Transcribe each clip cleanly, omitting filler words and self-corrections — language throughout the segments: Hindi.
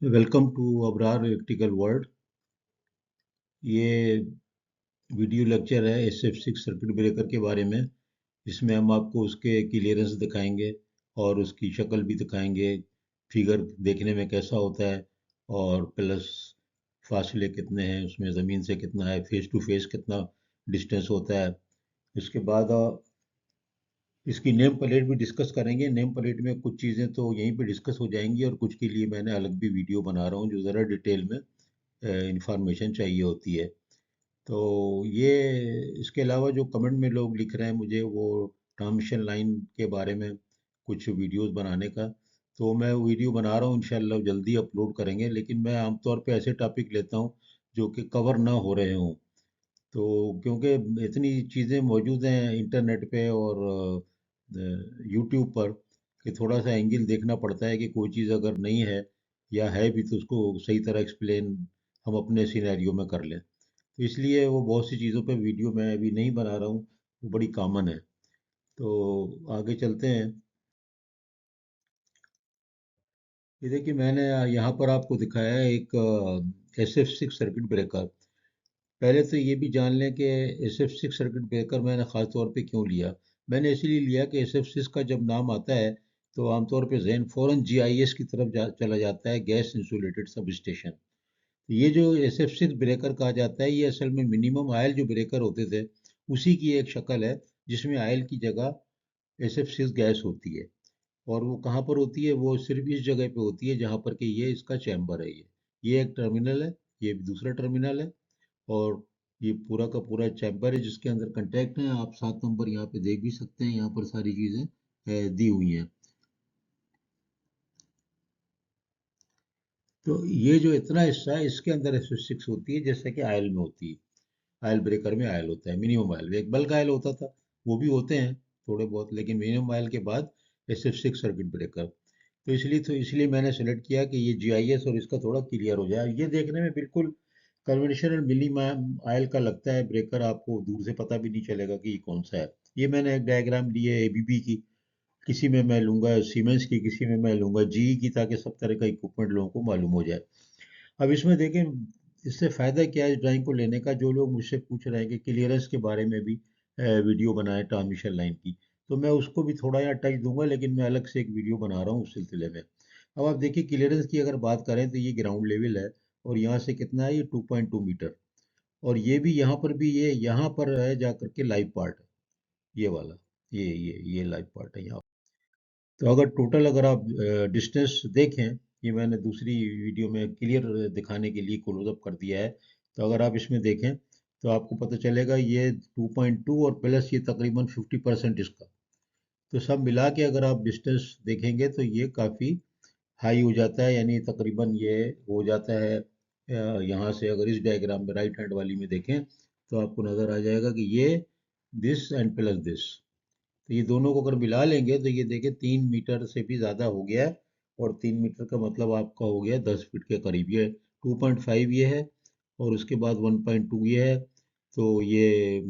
Welcome to Abrar electrical world. ये वीडियो लेक्चर है SF6 सर्किट ब्रेकर के बारे में। इसमें हम आपको उसके क्लियरेंस दिखाएंगे और उसकी शक्ल भी दिखाएंगे, फिगर देखने में कैसा होता है, और प्लस फासले कितने हैं उसमें, ज़मीन से कितना है, फेस टू फेस कितना डिस्टेंस होता है। इसके बाद इसकी नेम प्लेट भी डिस्कस करेंगे। नेम प्लेट में कुछ चीज़ें तो यहीं पे डिस्कस हो जाएंगी और कुछ के लिए मैंने अलग भी वीडियो बना रहा हूँ जो ज़रा डिटेल में इंफॉर्मेशन चाहिए होती है। तो ये इसके अलावा जो कमेंट में लोग लिख रहे हैं मुझे, वो ट्रांसमिशन लाइन के बारे में कुछ वीडियोस बनाने का, तो मैं वीडियो बना रहा हूँ, इंशाल्लाह जल्दी अपलोड करेंगे। लेकिन मैं आमतौर पे ऐसे टॉपिक लेता हूँ जो कि कवर ना हो रहे हों। तो क्योंकि इतनी चीज़ें मौजूद हैं इंटरनेट पे और यूट्यूब पर कि थोड़ा सा एंगल देखना पड़ता है कि कोई चीज़ अगर नहीं है या है भी तो उसको सही तरह एक्सप्लेन हम अपने सिनेरियो में कर लें। तो इसलिए वो बहुत सी चीज़ों पे वीडियो मैं अभी नहीं बना रहा हूँ, वो बड़ी कॉमन है। तो आगे चलते हैं। ये देखिए, मैंने यहाँ पर आपको दिखाया है एक SF6 सर्किट ब्रेकर। पहले तो ये भी जान लें कि SF6 सर्किट ब्रेकर मैंने ख़ास तौर पे क्यों लिया। मैंने इसलिए लिया कि SF6 का जब नाम आता है तो आमतौर पे जहन फ़ौरन GIS की तरफ चला जाता है, गैस इंसुलेटेड सब स्टेशन। ये जो SF6 ब्रेकर कहा जाता है, ये असल में मिनिमम आयल जो ब्रेकर होते थे उसी की एक शक्ल है, जिसमें आयल की जगह SF6 गैस होती है। और वो कहाँ पर होती है? वो सिर्फ इस जगह पे होती है जहाँ पर कि ये इसका चैम्बर है। ये एक टर्मिनल है, ये दूसरा टर्मिनल है, और ये पूरा का पूरा चैम्बर है जिसके अंदर कंटैक्ट है। आप 7 नंबर यहाँ पे देख भी सकते हैं, यहाँ पर सारी चीज़ें दी हुई हैं। तो ये जो इतना हिस्सा है इसके अंदर SF6 होती है, जैसे कि आयल में होती है। आयल ब्रेकर में आयल होता है, मिनिमम आयल। एक बल्क आयल होता था, वो भी होते हैं थोड़े बहुत, लेकिन मिनिमम आयल के बाद SF6 सर्किट ब्रेकर। तो इसलिए मैंने सेलेक्ट किया कि ये GIS और इसका थोड़ा क्लियर हो जाए। ये देखने में बिल्कुल कन्वेंशनल मिनिमम आयल का लगता है ब्रेकर, आपको दूर से पता भी नहीं चलेगा कि ये कौन सा है। ये मैंने एक डायग्राम ली है ABB की, किसी में मैं लूंगा सीमेंस की, किसी में मैं लूंगा GE की, ताकि सब तरह का इक्विपमेंट लोगों को मालूम हो जाए। अब इसमें देखें, इससे फ़ायदा क्या है इस ड्राइंग को लेने का। जो लोग मुझसे पूछ रहे हैं कि क्लियरेंस के बारे में भी वीडियो बनाए ट्रांसमिशन लाइन की, तो मैं उसको भी थोड़ा यहाँ टच दूंगा, लेकिन मैं अलग से एक वीडियो बना रहा हूँ उस सिलसिले में। अब आप देखिए, क्लियरेंस की अगर बात करें तो ये ग्राउंड लेवल है, और यहाँ से कितना है? ये 2.2 मीटर। और ये भी यहाँ पर भी, ये यहाँ पर है जा करके लाइव पार्ट, ये वाला, ये लाइव पार्ट है यहाँ। तो अगर टोटल अगर आप डिस्टेंस देखें, ये मैंने दूसरी वीडियो में क्लियर दिखाने के लिए क्लोजअप कर दिया है। तो अगर आप इसमें देखें तो आपको पता चलेगा ये 2.2 और प्लस ये तकरीबन 50% इसका। तो सब मिला के अगर आप डिस्टेंस देखेंगे तो ये काफ़ी हाई हो जाता है, यानी तकरीबन ये हो जाता है यहाँ से अगर इस डायग्राम में राइट हैंड वाली में देखें तो आपको नज़र आ जाएगा कि ये दिस एंड प्लस दिस, तो ये दोनों को अगर मिला लेंगे तो ये देखिए 3 मीटर से भी ज़्यादा हो गया है। और 3 मीटर का मतलब आपका हो गया 10 फीट के करीब। ये 2.5 ये है, और उसके बाद 1.2 ये है। तो ये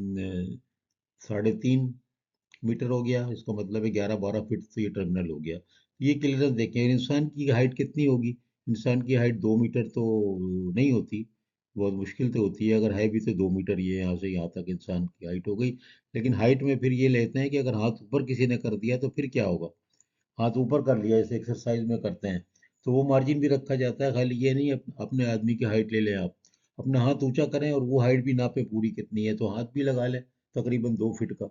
3.5 मीटर हो गया, इसका मतलब है 11-12 फीट तो ये टर्मिनल हो गया। ये क्लियरेंस देखें। इंसान की हाइट कितनी होगी? इंसान की हाइट 2 मीटर तो नहीं होती, बहुत मुश्किल से होती है। अगर है भी तो 2 मीटर, ये यहाँ से यहाँ तक इंसान की हाइट हो गई। लेकिन हाइट में फिर ये लेते हैं कि अगर हाथ ऊपर किसी ने कर दिया तो फिर क्या होगा? हाथ ऊपर कर लिया, जैसे एक्सरसाइज में करते हैं, तो वो मार्जिन भी रखा जाता है। खाली ये नहीं अपने आदमी की हाइट ले लें आप, अपना हाथ ऊंचा करें और वो हाइट भी नापे पूरी कितनी है, तो हाथ भी लगा लें तकरीबन 2 फीट का।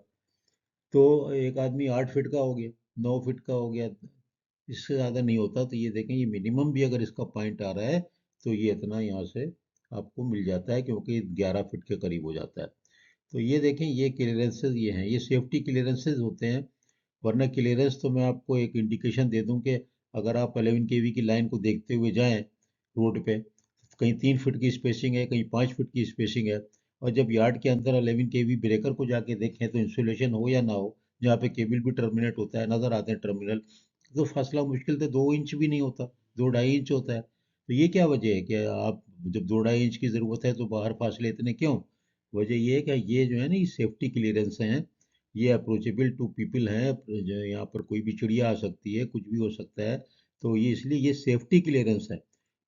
तो एक आदमी 8 फीट का हो गया, 9 फीट का हो गया, इससे ज़्यादा नहीं होता। तो ये देखें, ये मिनिमम भी अगर इसका पॉइंट आ रहा है तो ये इतना यहाँ से आपको मिल जाता है, क्योंकि 11 फीट के करीब हो जाता है। तो ये देखें, ये क्लियरेंसेज ये हैं, ये सेफ्टी क्लियरेंसेज होते हैं। वरना क्लियरेंस तो मैं आपको एक इंडिकेशन दे दूं कि अगर आप 11 kV की लाइन को देखते हुए जाएं रोड पे, कहीं 3 फीट की स्पेसिंग है, कहीं 5 फीट की स्पेसिंग है, और जब यार्ड के अंदर 11 kV ब्रेकर को जाके देखें तो इंसुलेशन हो या ना हो, जहाँ पे केबल भी टर्मिनेट होता है, नजर आते हैं टर्मिनल, तो फासला मुश्किल से 2 इंच भी नहीं होता, 2-2.5 इंच होता है। तो ये क्या वजह है कि आप जब 2-2.5 इंच की ज़रूरत है तो बाहर फासले इतने क्यों? वजह ये है कि ये जो है ना, ये सेफ्टी क्लियरेंस हैं, ये अप्रोचेबल टू पीपल हैं। जो यहाँ पर कोई भी चिड़िया आ सकती है, कुछ भी हो सकता है, तो ये इसलिए ये सेफ्टी क्लियरेंस है।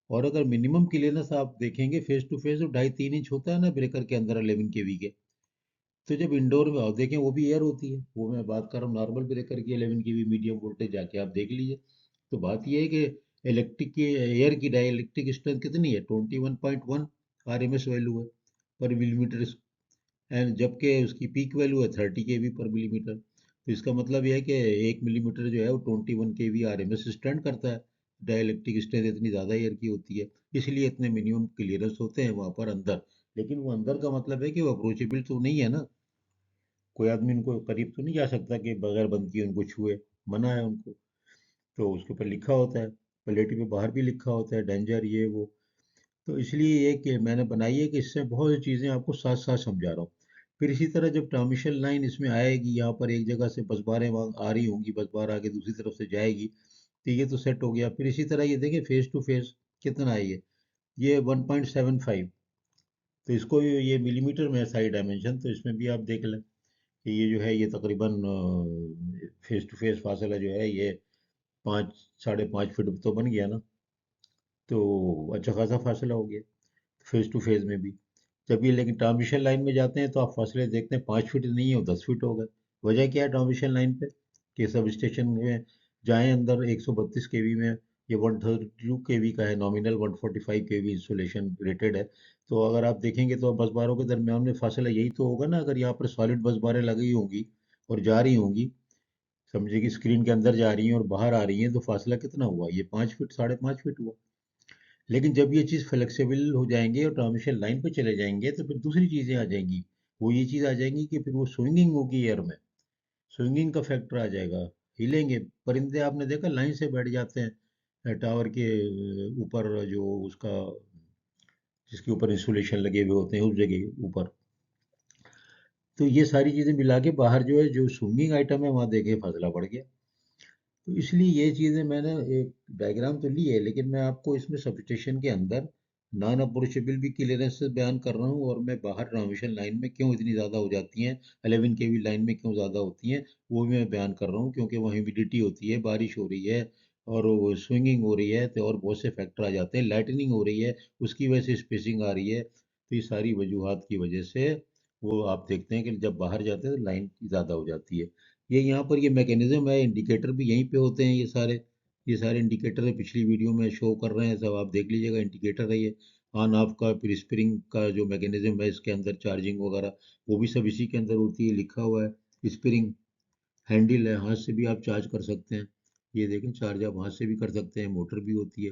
और अगर मिनिमम क्लियरेंस आप देखेंगे फेस टू फेस तो 2.5-3 इंच होता है ना ब्रेकर के अंदर 11 kV के। तो जब इंडोर में आओ देखें वो भी एयर होती है, वो मैं बात कर रहा हूँ नॉर्मल ब्रेकर की 11 kV मीडियम वोल्टेज, जाके आप देख लीजिए। तो बात ये है कि इलेक्ट्रिक की एयर की डाई इलेक्ट्रिक स्ट्रेंथ कितनी है, 21.1 RMS वैल्यू है पर मिलीमीटर, एंड जबकि उसकी पीक वैल्यू है 30 kV पर मिलीमीटर। तो इसका मतलब यह है कि 1 मिलीमीटर जो है वो 21 kV RMS स्टैंड करता है। डाइलेक्ट्रिक स्ट्रेंथ इतनी ज़्यादा एयर की होती है, इसलिए इतने मिनिमम क्लियरेंस होते हैं वहाँ पर अंदर। लेकिन वो अंदर का मतलब है कि वो अप्रोचेबल तो नहीं है ना, कोई आदमी उनको करीब तो नहीं जा सकता कि बगैर बंद किए उनको छुए, मना है उनको। तो उसके ऊपर लिखा होता है, प्लेट पे बाहर भी लिखा होता है डेंजर ये वो। तो इसलिए ये कि मैंने बनाई है कि इससे बहुत सी चीज़ें आपको साथ साथ समझा रहा हूँ। फिर इसी तरह जब ट्रांसमिशन लाइन इसमें आएगी, यहाँ पर एक जगह से बस बारें आ रही होंगी, बस बार आगे दूसरी तरफ से जाएगी, तो ये तो सेट हो गया। फिर इसी तरह ये देखें फेस टू फेस कितना है ये 1.75। तो इसको ये मिलीमीटर में है साइड डायमेंशन, तो इसमें भी आप देख लें कि ये जो है ये तकरीबन फेस टू फेस फासला जो है ये 5-5.5 फीट तो बन गया ना। तो अच्छा खासा फासला हो गया फेस टू फेस में भी। जब ये लेकिन ट्रांसमिशन लाइन में जाते हैं तो आप फासले देखते हैं 5 फीट नहीं हो 10 फीट हो गए। वजह क्या है ट्रांसमिशन लाइन पे कि सब स्टेशन में जाएं अंदर 132 kV में, ये 132 kV का है नॉमिनल, 145 kV इंसुलेशन रेटेड है। तो अगर आप देखेंगे तो बस बारों के दरमियान में फासला यही तो होगा ना, अगर यहाँ पर सॉलिड बस बारें लगी होंगी और जा रही होंगी, समझे कि स्क्रीन के अंदर जा रही हैं और बाहर आ रही हैं, तो फासला कितना हुआ, ये 5 फीट 5.5 फीट हुआ। लेकिन जब ये चीज़ फ्लेक्सिबल हो जाएंगे और ट्रांसमिशन लाइन पे चले जाएंगे तो फिर दूसरी चीज़ें आ जाएंगी। वो ये चीज़ आ जाएंगी कि फिर वो स्विंगिंग होगी एयर में, स्विंगिंग का फैक्टर आ जाएगा, हिलेंगे। परिंदे आपने देखा लाइन से बैठ जाते हैं टावर के ऊपर, जो उसका जिसके ऊपर इंसुलेशन लगे हुए होते हैं उस जगह के ऊपर। तो ये सारी चीज़ें मिला के बाहर जो है जो स्विंगिंग आइटम है वहाँ देखे फासला बढ़ गया। तो इसलिए ये चीज़ें मैंने एक डायग्राम तो ली है, लेकिन मैं आपको इसमें सबस्टेशन के अंदर नॉन अप्रोचेबल भी क्लियरेंस से बयान कर रहा हूँ, और मैं बाहर ट्रांसमिशन लाइन में क्यों इतनी ज़्यादा हो जाती हैं, 11 kV लाइन में क्यों ज़्यादा होती हैं, वो भी मैं बयान कर रहा हूँ। क्योंकि वहाँ ह्यूमिडिटी होती है, बारिश हो रही है और वो स्विंगिंग हो रही है, तो और बहुत से फैक्टर आ जाते हैं, लाइटनिंग हो रही है उसकी वजह से स्पेसिंग आ रही है। तो ये सारी वजूहात की वजह से वो आप देखते हैं कि जब बाहर जाते हैं तो लाइन ज़्यादा हो जाती है। ये यहाँ पर ये मैकेनिज्म है, इंडिकेटर भी यहीं पे होते हैं ये सारे इंडिकेटर है, पिछली वीडियो में शो कर रहे हैं सब, आप देख लीजिएगा इंडिकेटर है ये। ऑन ऑफ का फिर स्प्रिंग का जो मैकेनिज्म है इसके अंदर चार्जिंग वगैरह वो भी सब इसी के अंदर होती है, लिखा हुआ है। स्प्रिंग हैंडल है, हाथ से भी आप चार्ज कर सकते हैं, ये देखें चार्ज आप हाथ से भी कर सकते हैं, मोटर भी होती है।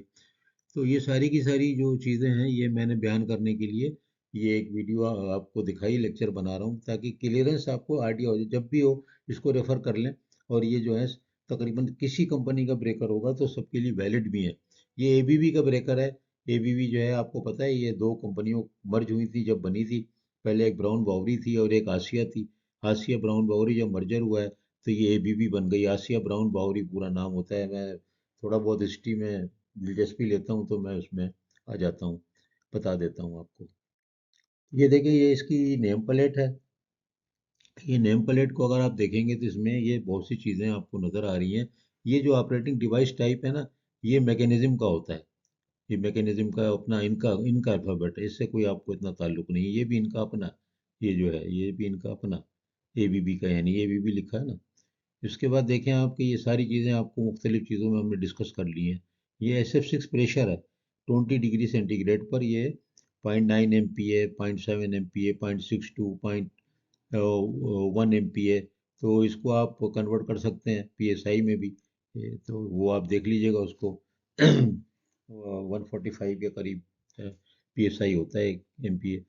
तो ये सारी की सारी जो चीज़ें हैं ये मैंने बयान करने के लिए ये एक वीडियो आपको दिखाई, लेक्चर बना रहा हूँ ताकि क्लियरेंस आपको आइडिया हो जाए, जब भी हो इसको रेफर कर लें। और ये जो है तकरीबन किसी कंपनी का ब्रेकर होगा तो सबके लिए वैलिड भी है। ये एबीबी का ब्रेकर है। एबीबी जो है आपको पता है ये दो कंपनियों मर्ज हुई थी जब बनी थी, पहले एक ब्राउन बावरी थी और एक आसिया थी। आसिया ब्राउन बावरी जब मर्जर हुआ है तो ये एबीबी बन गई, आसिया ब्राउन बावरी पूरा नाम होता है। मैं थोड़ा बहुत हिस्ट्री में दिलचस्पी लेता हूँ तो मैं उसमें आ जाता हूँ, बता देता हूँ आपको। ये देखिए ये इसकी नेम प्लेट है। ये नेम प्लेट को अगर आप देखेंगे तो इसमें ये बहुत सी चीज़ें आपको नज़र आ रही हैं। ये जो ऑपरेटिंग डिवाइस टाइप है ना, ये मैकेनिज्म का होता है। ये मैकेनिज्म का अपना इनका इनका अल्फ़ाबेट है, इससे कोई आपको इतना ताल्लुक नहीं है, ये भी इनका अपना, ये जो है ये भी इनका अपना एबीबी का, यानी एबीबी लिखा है ना। इसके बाद देखें आप कि ये सारी चीज़ें आपको मुख्तलिफ चीज़ों में हमने डिस्कस कर ली हैं। ये SF6 प्रेशर है 20 डिग्री सेंटीग्रेड पर, ये 0.9 MPa, 0.7 MPa, 0.62, 1 MPa। तो इसको आप कन्वर्ट कर सकते हैं PSI में भी, तो वो आप देख लीजिएगा उसको 145 के करीब PSI होता है 1 MPa।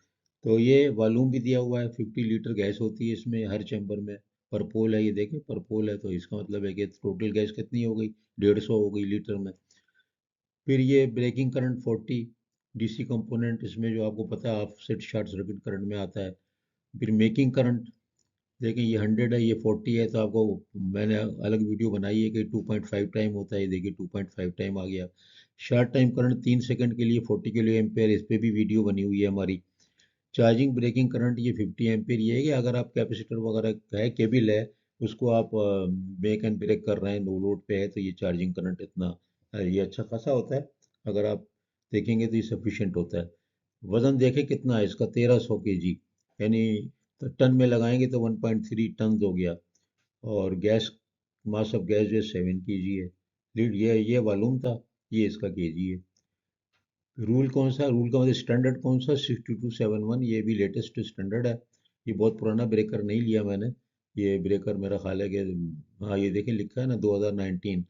तो ये वॉल्यूम भी दिया हुआ है, 50 लीटर गैस होती है इसमें हर चैम्बर में। परपोल है, ये देखें परपोल है, तो इसका मतलब है कि टोटल गैस कितनी हो गई, 150 हो गई लीटर में। फिर ये ब्रेकिंग करंट 40, DC कंपोनेंट इसमें जो आपको पता है ऑफसेट शॉर्ट सर्किट करंट में आता है। फिर मेकिंग करंट देखें ये 100 है, ये 40 है, तो आपको मैंने अलग वीडियो बनाई है कि 2.5 टाइम होता है, ये देखिए 2.5 टाइम आ गया। शॉर्ट टाइम करंट 3 सेकंड के लिए 40 kA, इस पे भी वीडियो बनी हुई है हमारी। चार्जिंग ब्रेकिंग करंट ये 50 एम्पीयर, ये है कि अगर आप कैपेसिटर वगैरह है केबल है उसको आप मेक एंड ब्रेक कर रहे हैं, नो लोड पे है, तो ये चार्जिंग करंट इतना ये अच्छा खासा होता है। अगर आप देखेंगे तो ये सफिशिएंट होता है। वजन देखें कितना है इसका, 1300 kg, यानी तो टन में लगाएंगे तो 1.3 टन हो गया। और गैस, मास ऑफ गैस जो है 7 kg है। लीड ये वॉल्यूम था, ये इसका केजी है। रूल कौन सा, रूल का मतलब स्टैंडर्ड कौन सा, 6271, ये भी लेटेस्ट स्टैंडर्ड है। ये बहुत पुराना ब्रेकर नहीं लिया मैंने। ये ब्रेकर मेरा ख्याल है कि, हाँ ये देखें लिखा है ना 2019,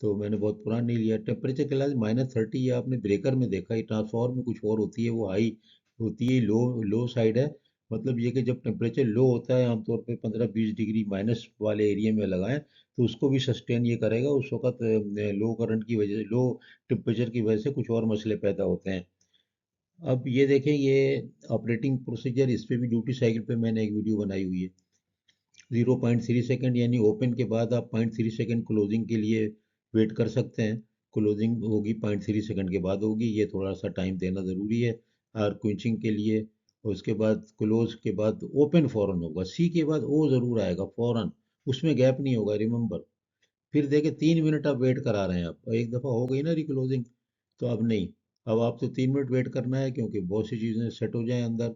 तो मैंने बहुत पुराना नहीं लिया। टेम्परेचर क्लास -30, ये आपने ब्रेकर में देखा, ये ट्रांसफॉर्मर में कुछ और होती है, वो हाई होती है, लो लो साइड है। मतलब ये कि जब टेम्परेचर लो होता है आमतौर पे 15-20 डिग्री माइनस वाले एरिया में लगाएं, तो उसको भी सस्टेन ये करेगा। उस वक्त लो करंट की वजह, लो टेम्परेचर की वजह से कुछ और मसले पैदा होते हैं। अब ये देखें, ये ऑपरेटिंग प्रोसीजर, इस पे भी ड्यूटी साइकिल पे मैंने एक वीडियो बनाई हुई है। 0.3 सेकेंड, यानी ओपन के बाद आप 0.3 सेकेंड क्लोजिंग के लिए वेट कर सकते हैं। क्लोजिंग होगी 0.3 सेकेंड के बाद होगी, ये थोड़ा सा टाइम देना ज़रूरी है और क्विंचिंग के लिए। और उसके बाद क्लोज के बाद ओपन फ़ौरन होगा, सी के बाद ओ ज़रूर आएगा फ़ौरन, उसमें गैप नहीं होगा, रिमेंबर। फिर देखे 3 मिनट आप वेट करा रहे हैं, आप एक दफ़ा हो गई ना रिक्लोजिंग, तो अब नहीं। अब आपको 3 मिनट वेट करना है, क्योंकि बहुत सी चीज़ें सेट हो जाएं अंदर,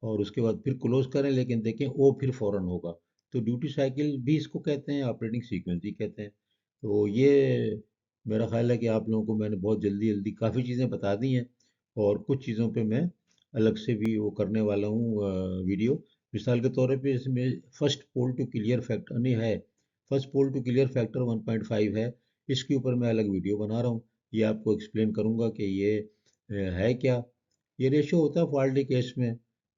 और उसके बाद फिर क्लोज करें, लेकिन देखें वो फिर फौरन होगा। तो ड्यूटी साइकिल भी इसको कहते हैं, ऑपरेटिंग सीक्वेंस भी कहते हैं। तो ये मेरा ख्याल है कि आप लोगों को मैंने बहुत जल्दी जल्दी काफ़ी चीज़ें बता दी हैं, और कुछ चीज़ों पे मैं अलग से भी वो करने वाला हूँ वीडियो। मिसाल के तौर पे इसमें first pole to clear factor नहीं है, first pole to clear factor 1.5 है, इसके ऊपर मैं अलग वीडियो बना रहा हूँ। ये आपको एक्सप्लेन करूँगा कि ये है क्या। ये रेशो होता है फॉल्टी केस में,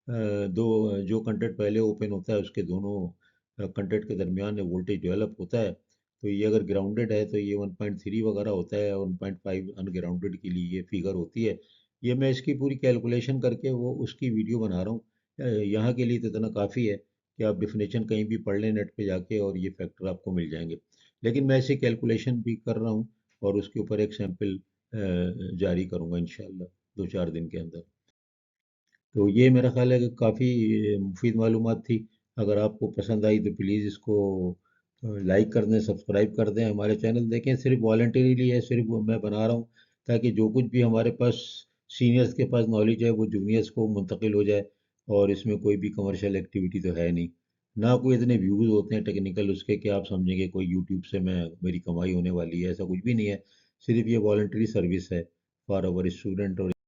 दो जो कंडक्ट पहले ओपन होता है उसके दोनों कंडक्ट के दरमियान वोल्टेज डेवलप होता है। तो ये अगर ग्राउंडेड है तो ये 1.3 वगैरह होता है, और 1.5 अनग्राउंडेड के लिए ये फिगर होती है। ये मैं इसकी पूरी कैलकुलेशन करके वो उसकी वीडियो बना रहा हूँ। यहाँ के लिए तो इतना काफ़ी है कि आप डिफिनेशन कहीं भी पढ़ लें नेट पे जाके, और ये फैक्टर आपको मिल जाएंगे। लेकिन मैं ऐसी कैलकुलेशन भी कर रहा हूँ, और उसके ऊपर एक सैंपल जारी करूँगा इंशाल्लाह 2-4 दिन के अंदर। तो ये मेरा ख़्याल है कि काफ़ी मुफीद मालूमात थी। अगर आपको पसंद आई तो प्लीज़ इसको लाइक कर दें, सब्सक्राइब कर दें। हमारे चैनल देखें, सिर्फ वॉलंटरीली है, सिर्फ वो मैं बना रहा हूँ ताकि जो कुछ भी हमारे पास सीनियर्स के पास नॉलेज है वो जूनियर्स को मुंतकिल हो जाए। और इसमें कोई भी कमर्शियल एक्टिविटी तो है नहीं, ना कोई इतने व्यूज़ होते हैं टेक्निकल उसके कि आप समझेंगे कोई यूट्यूब से मैं मेरी कमाई होने वाली है, ऐसा कुछ भी नहीं है। सिर्फ ये वॉलंटरी सर्विस है फॉर आवर स्टूडेंट और